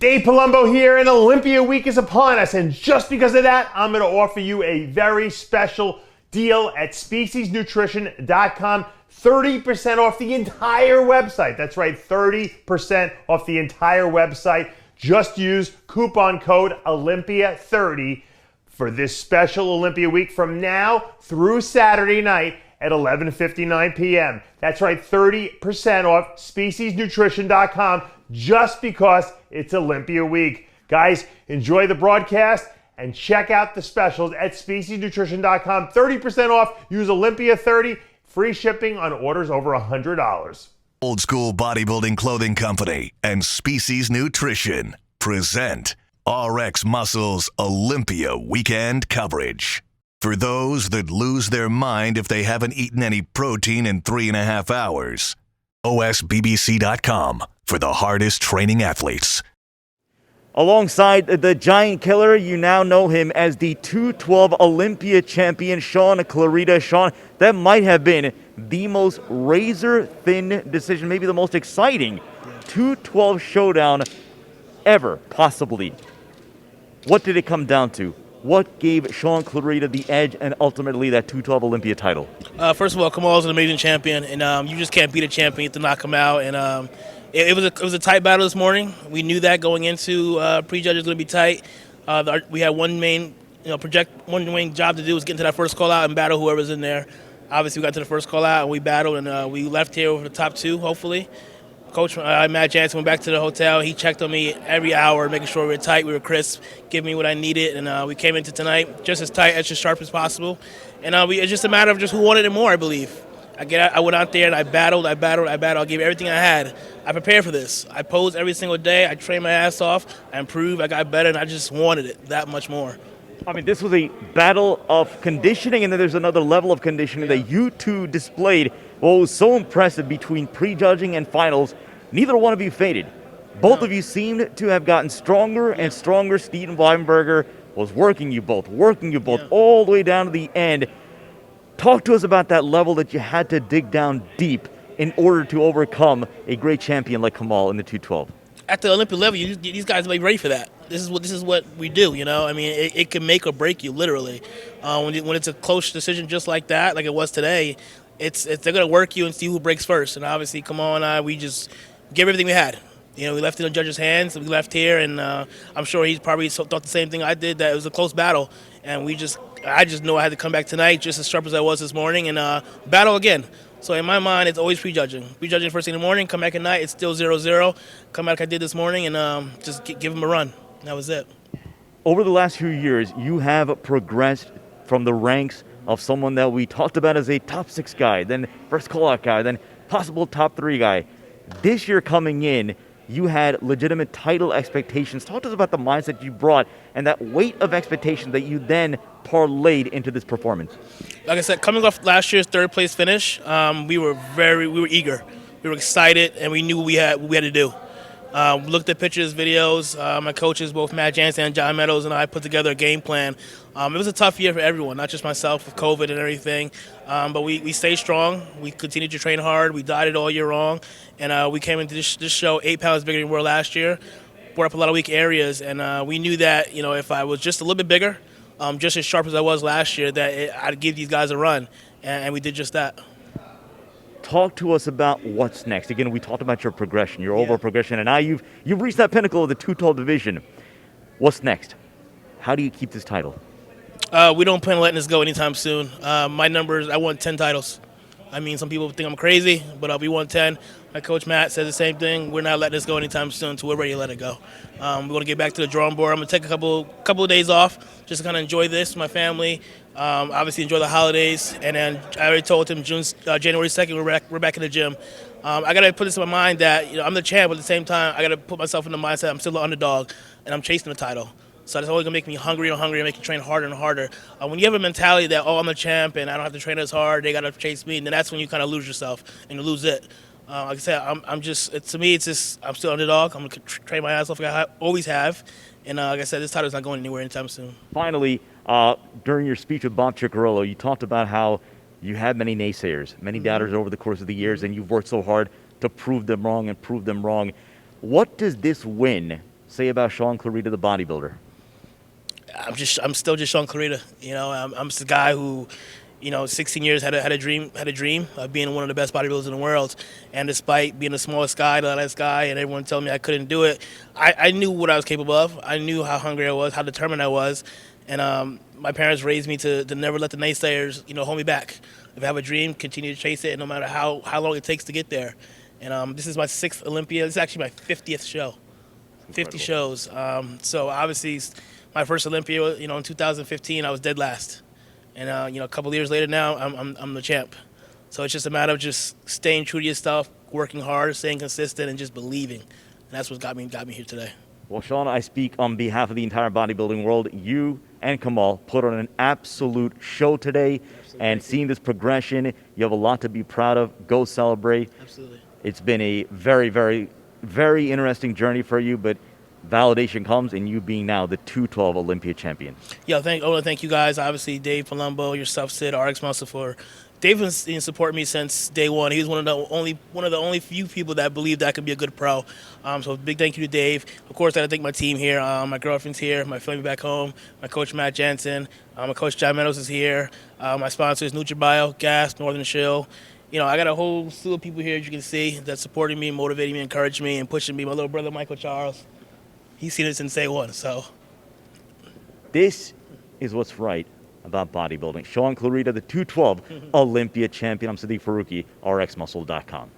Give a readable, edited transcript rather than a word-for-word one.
Dave Palumbo here, and Olympia week is upon us, and just because of that, I'm going to offer you a very special deal at speciesnutrition.com. 30% off the entire website. That's right, 30% off the entire website. Just use coupon code Olympia30 for this special Olympia week from now through Saturday night at 11:59 p.m. That's right, 30% off speciesnutrition.com just because it's Olympia week. Guys, enjoy the broadcast and check out the specials at speciesnutrition.com. 30% off, use Olympia30, free shipping on orders over $100. Old School Bodybuilding Clothing Company and Species Nutrition present RXMuscle's Olympia weekend coverage. For those that lose their mind if they haven't eaten any protein in 3.5 hours, OSBBC.com for the hardest training athletes. Alongside the Giant Killer, you now know him as the 212 Olympia champion, Shaun Clarida. Shaun, that might have been the most razor-thin decision, maybe the most exciting 212 showdown ever, possibly. What did it come down to? What gave Shaun Clarida the edge and ultimately that 212 Olympia title? First of all, Kamal's an amazing champion, and you just can't beat a champion. You have to knock him out. And it was a tight battle this morning. We knew that going into prejudge was going to be tight. We had one main job to do was get into that first call out and battle whoever's in there. Obviously, we got to the first call out and we battled, and we left here with the top two, hopefully. Coach Matt Jansen went back to the hotel. He checked on me every hour, making sure we were tight, we were crisp, giving me what I needed, and we came into tonight just as tight, as sharp as possible. And it's just a matter of just who wanted it more, I believe. I went out there and I battled. I gave everything I had. I prepared for this. I posed every single day. I trained my ass off. I improved. I got better, and I just wanted it that much more. I mean, this was a battle of conditioning, and then there's another level of conditioning that you two displayed. What was so impressive between prejudging and finals, neither one of you faded. Both of you seemed to have gotten stronger and stronger. Steven Weinberger was working you both all the way down to the end. Talk to us about that level that you had to dig down deep in order to overcome a great champion like Kamal in the 212. At the Olympia level, these guys are ready for that. This is what we do, you know. I mean, it can make or break you, literally. When it's a close decision just like that, like it was today, they're gonna work you and see who breaks first. And obviously, Kamal and I, we just gave everything we had. You know, we left it in the judges' hands. We left here, and I'm sure he's probably thought the same thing I did, that it was a close battle. And I just know I had to come back tonight just as sharp as I was this morning and battle again. So in my mind, it's always prejudging. Prejudging first thing in the morning, come back at night, it's still 0-0. Come back like I did this morning and just give him a run. That was it. Over the last few years, you have progressed from the ranks of someone that we talked about as a top 6 guy, then first call-out guy, then possible top 3 guy. This year coming in, you had legitimate title expectations. Talk to us about the mindset you brought and that weight of expectation that you then parlayed into this performance. Like I said, coming off last year's third place finish, we were eager, we were excited, and we knew what we had to do. Looked at pictures, videos. My coaches, both Matt Jansen and John Meadows, and I put together a game plan. It was a tough year for everyone, not just myself with COVID and everything. But we stayed strong. We continued to train hard. We dieted all year long. And we came into this show 8 pounds bigger than we were last year. Brought up a lot of weak areas. And we knew that, you know, if I was just a little bit bigger, just as sharp as I was last year, that I'd give these guys a run. And we did just that. Talk to us about what's next. Again, we talked about your progression, your overall progression, and now you've reached that pinnacle of the 212 division. What's next? How do you keep this title? We don't plan on letting this go anytime soon. My numbers, I want 10 titles. I mean, some people think I'm crazy, but we want 10. My coach Matt says the same thing. We're not letting this go anytime soon, so we're ready to let it go. We're going to get back to the drawing board. I'm going to take a couple of days off just to kind of enjoy this with my family. Obviously enjoy the holidays, and then I already told him January 2nd we're back in the gym. I got to put this in my mind that, you know, I'm the champ, but at the same time I got to put myself in the mindset I'm still the underdog and I'm chasing the title. So that's always going to make me hungrier and hungrier and make you train harder and harder. When you have a mentality that, I'm the champ and I don't have to train as hard, they got to chase me, and then that's when you kind of lose yourself and you lose it. Like I said, to me, it's just I'm still underdog. I'm going to train my ass off like I always have. And like I said, this title's not going anywhere anytime soon. Finally, during your speech with Bob Ciccarello, you talked about how you had many naysayers, many doubters over the course of the years, and you've worked so hard to prove them wrong and prove them wrong. What does this win say about Shaun Clarida, the bodybuilder? I'm still just Shaun Clarida. You know, I'm just a guy who, 16 years had a dream of being one of the best bodybuilders in the world. And despite being the smallest guy, the lightest guy, and everyone telling me I couldn't do it, I knew what I was capable of. I knew how hungry I was, how determined I was. And my parents raised me to never let the naysayers, hold me back. If I have a dream, continue to chase it, no matter how long it takes to get there. And this is my 6th Olympia. This is actually my 50th show. 50 shows. So obviously, my first Olympia, in 2015, I was dead last. And a couple of years later now, I'm the champ. So it's just a matter of just staying true to yourself, working hard, staying consistent, and just believing. And that's what got me here today. Well, Shaun, I speak on behalf of the entire bodybuilding world. You and Kamal put on an absolute show today. And seeing this progression, you have a lot to be proud of. Go celebrate. Absolutely. It's been a very, very, very interesting journey for you, but validation comes in you being now the 212 Olympia champion. Yeah, I want to thank you guys. Obviously, Dave Palumbo, yourself, Sid, RXMuscle for. Dave has been supporting me since day one. He was one of the only few people that believed I could be a good pro. So big thank you to Dave. Of course, I got to thank my team here. My girlfriend's here, my family back home, my coach Matt Jensen, my coach John Meadows is here. My sponsors NutriBio, Gas, Northern Shield. I got a whole slew of people here, as you can see, that's supporting me, motivating me, encouraging me, and pushing me. My little brother Michael Charles, he's seen it since day one. So this is what's right about bodybuilding. Shaun Clarida, the 212 Olympia champion. I'm Siddique Farooqui, RXMuscle.com.